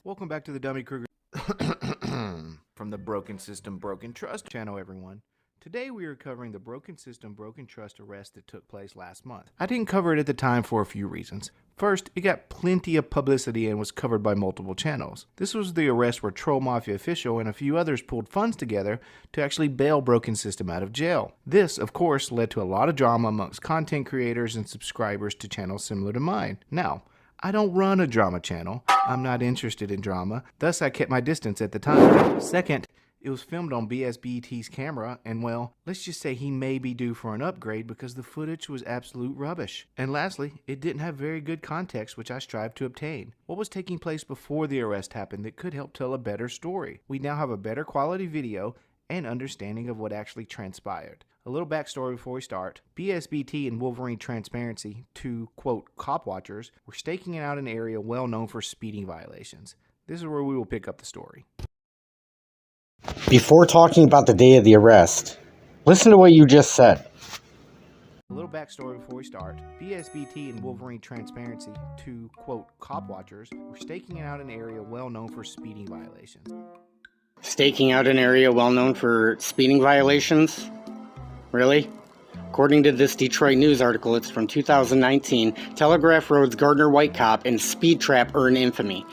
Welcome back to the Dummy Kruger from the Broken System, Broken Trust channel, everyone. Today we are covering the Broken System, Broken Trust arrest that took place last month. I didn't cover it at the time for a few reasons. First, it got plenty of publicity and was covered by multiple channels. This was the arrest where Troll Mafia official and a few others pulled funds together to actually bail Broken System out of jail. This, of course, led to a lot of drama amongst content creators and subscribers to channels similar to mine. Now, I don't run a drama channel. I'm not interested in drama, thus I kept my distance at the time. Second, it was filmed on BSBT's camera, and well, let's just say he may be due for an upgrade because the footage was absolute rubbish. And lastly, it didn't have very good context, which I strived to obtain. What was taking place before the arrest happened that could help tell a better story? We now have a better quality video and understanding of what actually transpired. A little backstory before we start. BSBT and Wolverine Transparency, two, quote, cop watchers, were staking out an area well known for speeding violations. This is where we will pick up the story. Before talking about the day of the arrest, listen to what you just said. A little backstory before we start. BSBT and Wolverine Transparency, two, quote, cop watchers, were staking out an area well known for speeding violations. Staking out an area well known for speeding violations? Really? According to this Detroit News article, it's from 2019, Telegraph Road's Gardner White cop and speed trap earn infamy.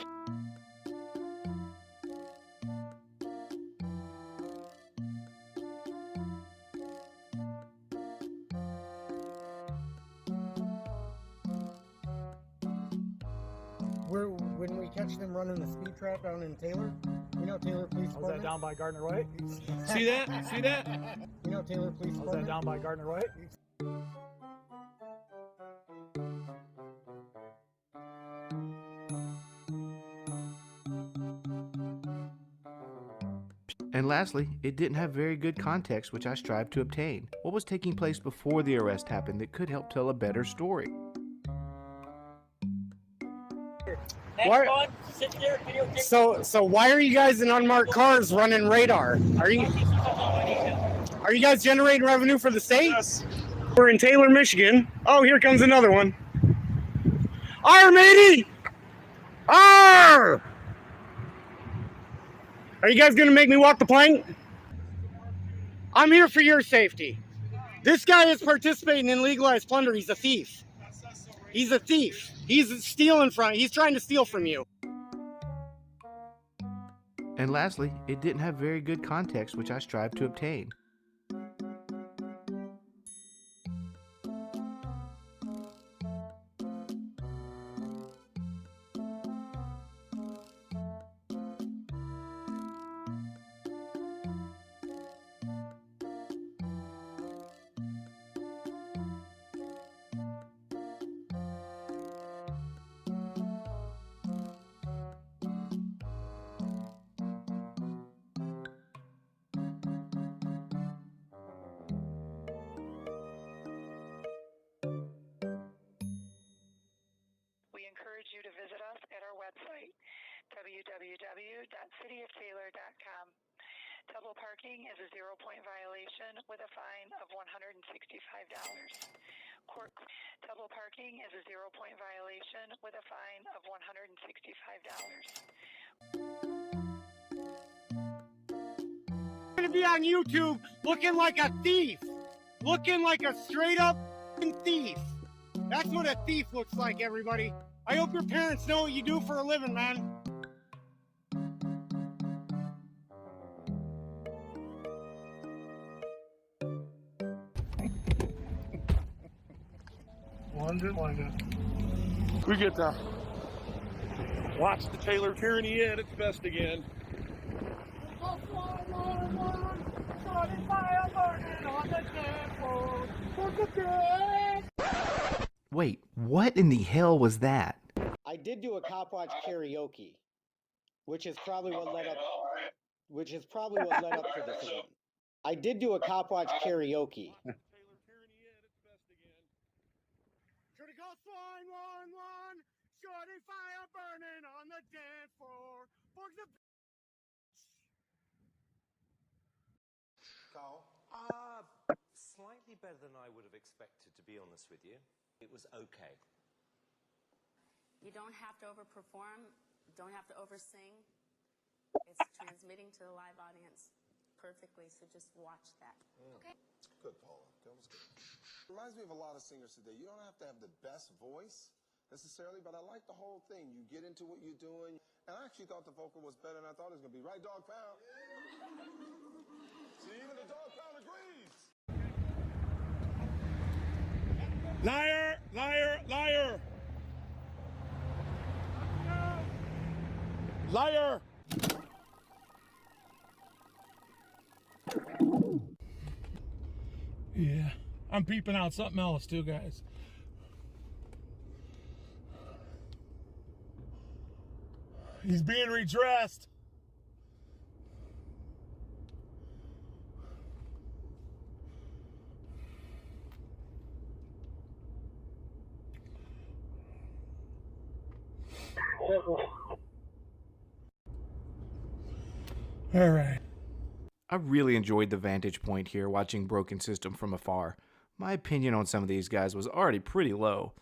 When we catch them running the speed trap down in Taylor, you know Taylor Police Department? Was that down by Gardner White? See that? See that? You know Taylor Police Department? Was that down by Gardner White? And lastly, it didn't have very good context, which I strived to obtain. What was taking place before the arrest happened that could help tell a better story? So why are you guys in unmarked cars running radar? Are you guys generating revenue for the state? Yes. We're in Taylor, Michigan. Oh, here comes another one. Arr, matey! Arr! Are you guys gonna make me walk the plank? I'm here for your safety. This guy is participating in legalized plunder. He's a thief. He's a thief. He's stealing from you. He's trying to steal from you. And lastly, it didn't have very good context, which I strived to obtain. We encourage you to visit us at our website, www.cityoftaylor.com. Double parking is a 0-point violation with a fine of $165. Double parking is a 0-point violation with a fine of $165. I'm gonna be on YouTube looking like a thief. Looking like a straight up thief. That's what a thief looks like, everybody. I hope your parents know what you do for a living, man. We get to watch the Taylor tyranny at its best again. Wait, what in the hell was that? I did do a cop watch karaoke, which is probably what led up to this event. I did do a cop watch karaoke. Critical 911, shorty fire burning on the dance floor. Carl? Slightly better than I would have expected, to be honest with you. It was okay. You don't have to overperform. don't have to oversing. It's transmitting to the live audience perfectly, so just watch that. Okay. Good, Paula. That was good. Reminds me of a lot of singers today. You don't have to have the best voice necessarily, but I like the whole thing. You get into what you're doing. And I actually thought the vocal was better than I thought it was going to be. Right, Dog Pound? See, even the Dog Pound agrees. Liar, liar, liar. Liar. Yeah, I'm peeping out something else too, guys. He's being redressed. All right. I really enjoyed the vantage point here watching Broken System from afar. My opinion on some of these guys was already pretty low.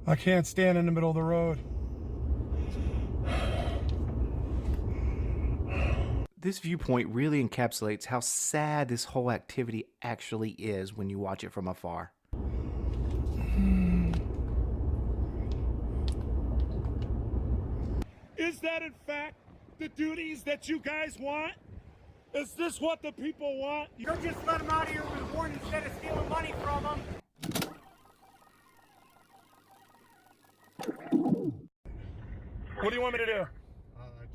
I can't stand in the middle of the road. This viewpoint really encapsulates how sad this whole activity actually is when you watch it from afar. Is that in fact the duties that you guys want? Is this what the people want? You just let him out of here with a warrant instead of stealing money from him. What do you want me to do?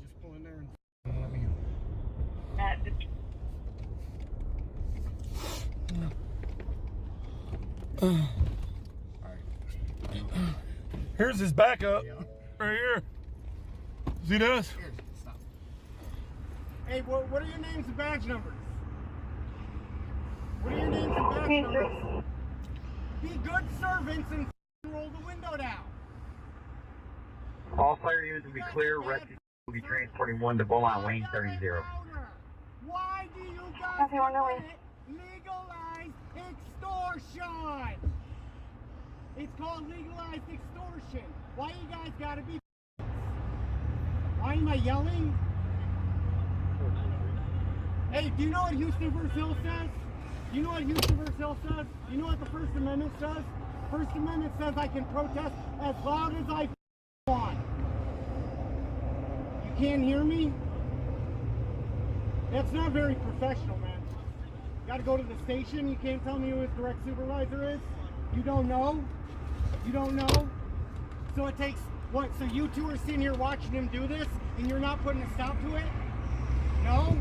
Just pull in there and let me in. Here's his backup. Right here. See this? Here, stop. Hey, what are your names and badge numbers? What are your names and badge numbers? Be good servants and roll the window down. All fire units will be clear. Rescue will be transporting one to Bowline Lane 30. Why do you guys legalize extortion? It's called legalized extortion. Why you guys gotta be? Why am I yelling? Hey, do you know what Houston vs. Hill says? You know what Houston vs. Hill says? You know what the First Amendment says? First Amendment says I can protest as loud as I want. You can't hear me? That's not very professional, man. You gotta go to the station. You can't tell me who his direct supervisor is. You don't know? You don't know? So it takes, what, so you two are sitting here watching him do this and you're not putting a stop to it? No?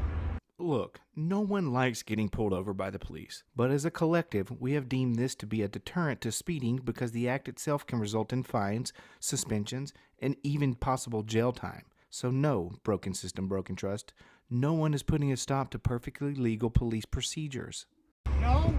Look, no one likes getting pulled over by the police, but as a collective, we have deemed this to be a deterrent to speeding because the act itself can result in fines, suspensions, and even possible jail time. So no, Broken System, Broken Trust, no one is putting a stop to perfectly legal police procedures. No?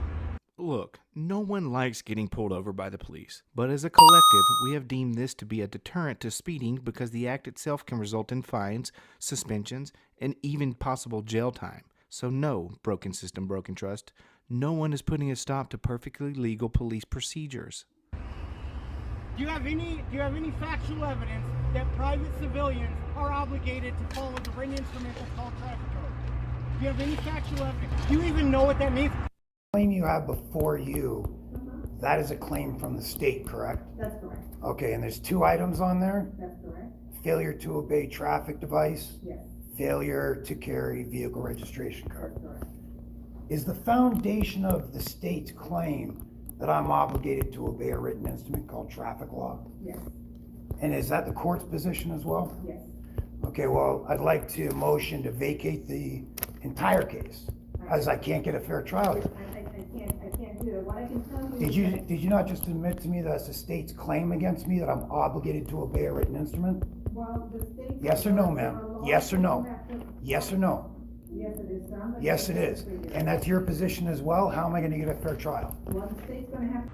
Look, no one likes getting pulled over by the police, but as a collective, we have deemed this to be a deterrent to speeding because the act itself can result in fines, suspensions, and even possible jail time. So no, Broken System, Broken Trust, no one is putting a stop to perfectly legal police procedures. Do you have any factual evidence that private civilians are obligated to follow the written instrument that's called traffic code? Do you have any factual evidence? Do you even know what that means? The claim you have before you, that is a claim from the state, correct? That's correct. Okay, and there's 2 items on there? That's correct. Failure to obey traffic device? Yes. Failure to carry vehicle registration card. That's correct. Is the foundation of the state's claim that I'm obligated to obey a written instrument called traffic law? Yes. And is that the court's position as well? Yes. Okay, well, I'd like to motion to vacate the entire case, as I can't get a fair trial here. I can't do it. What I can tell you Did you not just admit to me that's the state's claim against me, that I'm obligated to obey a written instrument? well, the state. Yes or no, ma'am? Yes or no? Yes or no? Yes, it is. Yes, it is. And that's your position as well? How am I gonna get a fair trial? Well, the state's gonna have.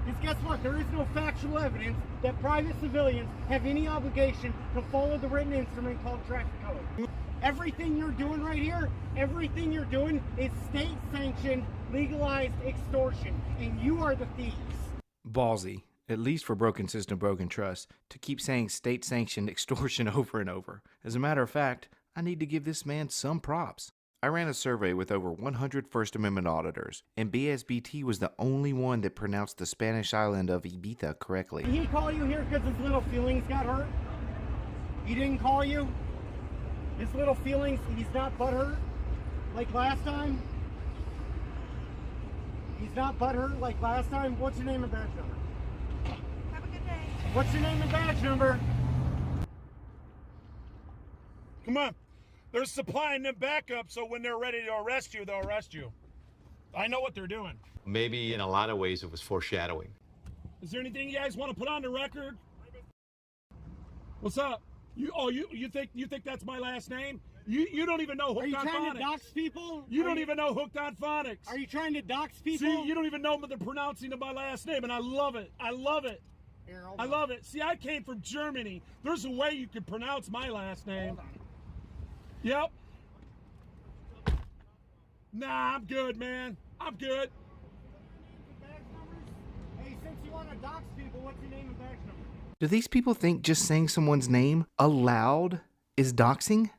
Because guess what? There is no factual evidence that private civilians have any obligation to follow the written instrument called traffic code. Everything you're doing right here, everything you're doing is state-sanctioned, legalized extortion, and you are the thieves. Ballsy. at least for broken system, broken trust, to keep saying state-sanctioned extortion over and over. As a matter of fact, I need to give this man some props. I ran a survey with over 100 First Amendment auditors, and BSBT was the only one that pronounced the Spanish island of Ibiza correctly. Did he call you here because his little feelings got hurt? He didn't call you? His little feelings, he's not butthurt like last time? He's not butthurt like last time? What's your name and badge number? Have a good day. What's your name and badge number? Come on. They're supplying them backup so when they're ready to arrest you, they'll arrest you. I know what they're doing. Maybe in a lot of ways it was foreshadowing. Is there anything you guys want to put on the record? What's up? You think that's my last name? You don't even know Hooked on Phonics. Are you trying to dox people? You don't even know Hooked on Phonics. Are you trying to dox people? See, you don't even know the pronouncing of my last name, and I love it. I love it. I love it. See, I came from Germany. There's a way you can pronounce my last name. Yep. Nah, I'm good, man. I'm good. Hey, since you want to dox people, what's your name and badge number? Do these people think just saying someone's name aloud is doxing?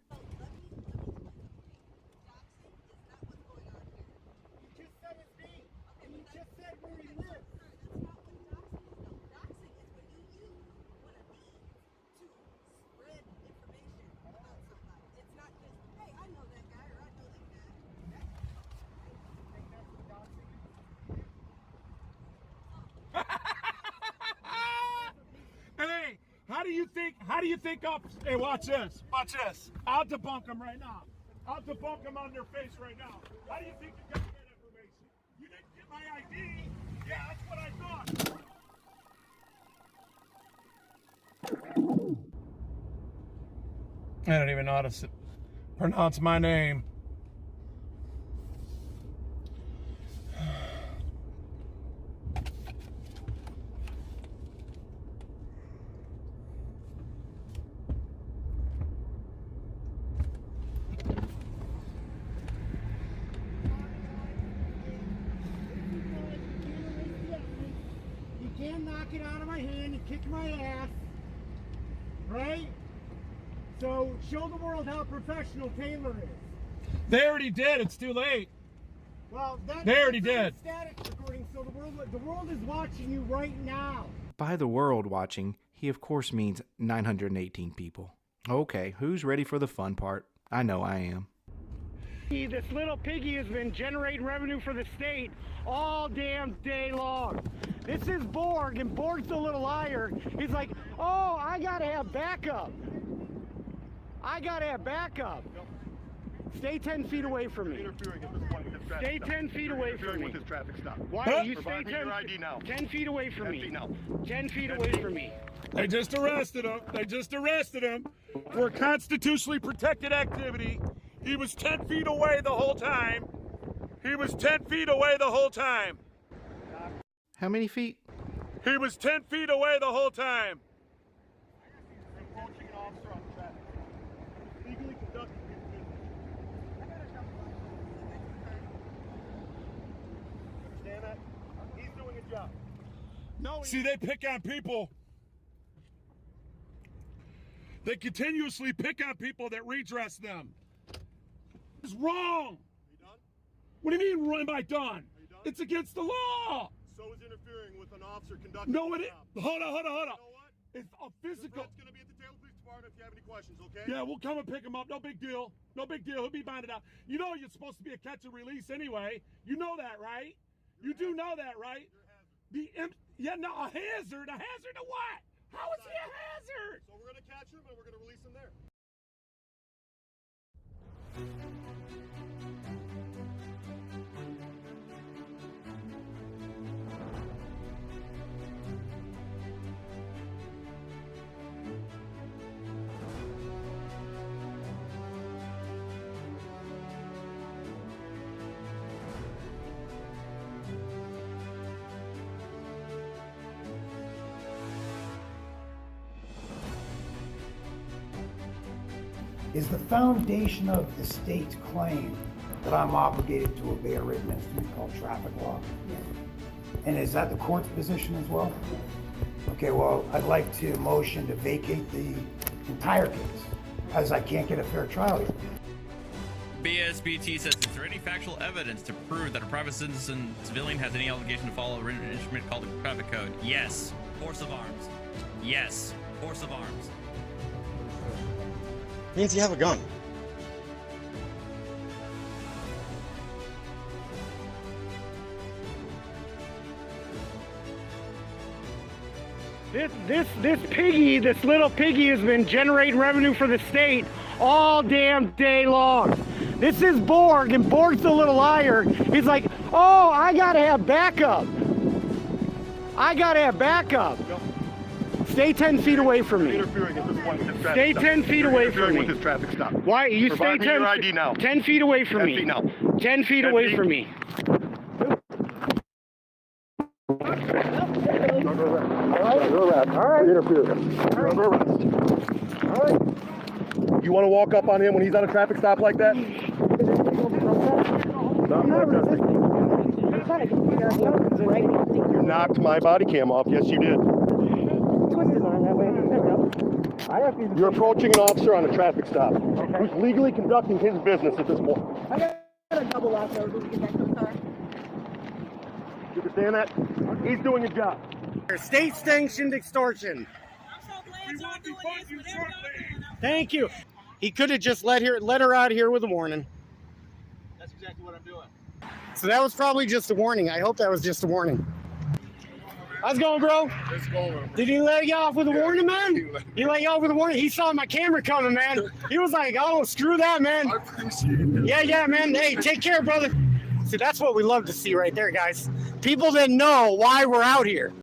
Hey, how do you think hey, watch this. Watch this. I'll debunk them right now. I'll debunk them on their face right now. How do you think you got that information? You didn't get my ID? Yeah, that's what I thought. I don't even know how to pronounce my name. You can't knock it out of my hand and kick my ass, right? So show the world how professional Taylor is. They already did. It's too late. Well, They already did. Static recording, so the world is watching you right now. By the world watching, he of course means 918 people. Okay, who's ready for the fun part? I know I am. This little piggy has been generating revenue for the state all damn day long. This is Borg, and Borg's the little liar. He's like, oh, I gotta have backup. I gotta have backup. Stay 10 feet away from me. Stay 10 feet away from me. Why? You stay 10 feet away from me. 10 feet away from me. They just arrested him. They just arrested him for constitutionally protected activity. He was 10 feet away the whole time. He was 10 feet away the whole time. How many feet? He was 10 feet away the whole time. Understand that? He's doing a job. No. See, they pick on people. They continuously pick on people that redress them. It's wrong. What do you mean, am I done? It's against the law. So is interfering with an officer conducting No, his it job. Hold on. You know what? It's a physical. It's going to be at the Taylor Police Department if you have any questions, okay? Yeah, we'll come and pick him up. No big deal. No big deal. He'll be bonded out. You know you're supposed to be a catch and release anyway. You know that, right? You do know that, right? A hazard. A hazard to what? How is he a hazard? So we're going to catch him and we're going to release him there. Is the foundation of the state's claim that I'm obligated to obey a written instrument called traffic law? And is that the court's position as well? Okay, well, I'd like to motion to vacate the entire case, as I can't get a fair trial here. BSBT says, is there any factual evidence to prove that a private civilian has any obligation to follow an instrument called the traffic code? Yes. Force of arms. Yes. Force of arms. Means you have a gun. This piggy, this little piggy has been generating revenue for the state all damn day long. This is Borg, and Borg's the little liar. He's like, oh, I gotta have backup. I gotta have backup. Stay 10 feet away from me. Stay 10 feet away from me. With this traffic stop. Why? You stay 10, your ID now. 10 feet away from 10 me. feet now. 10 feet 10 away feet. from me. All right. Interfering. You're under arrest. All right. You want to walk up on him when he's on a traffic stop like that? You knocked my body cam off. Yes, you did. You're approaching an officer on a traffic stop who's legally conducting his business at this point. I got a double lock over. We can get back to the car. You understand that? He's doing his job. State sanctioned extortion. Thank you. He could have just let her out here with a warning. That's exactly what I'm doing. So that was probably just a warning. I hope that was just a warning. How's it going, bro? Let's go. Did he let you off with a warning, man? He let you off with a warning? He saw my camera coming, man. He was like, oh, screw that, man. I appreciate it. Yeah, man. Hey, take care, brother. See, that's what we love to see right there, guys. People that know why we're out here.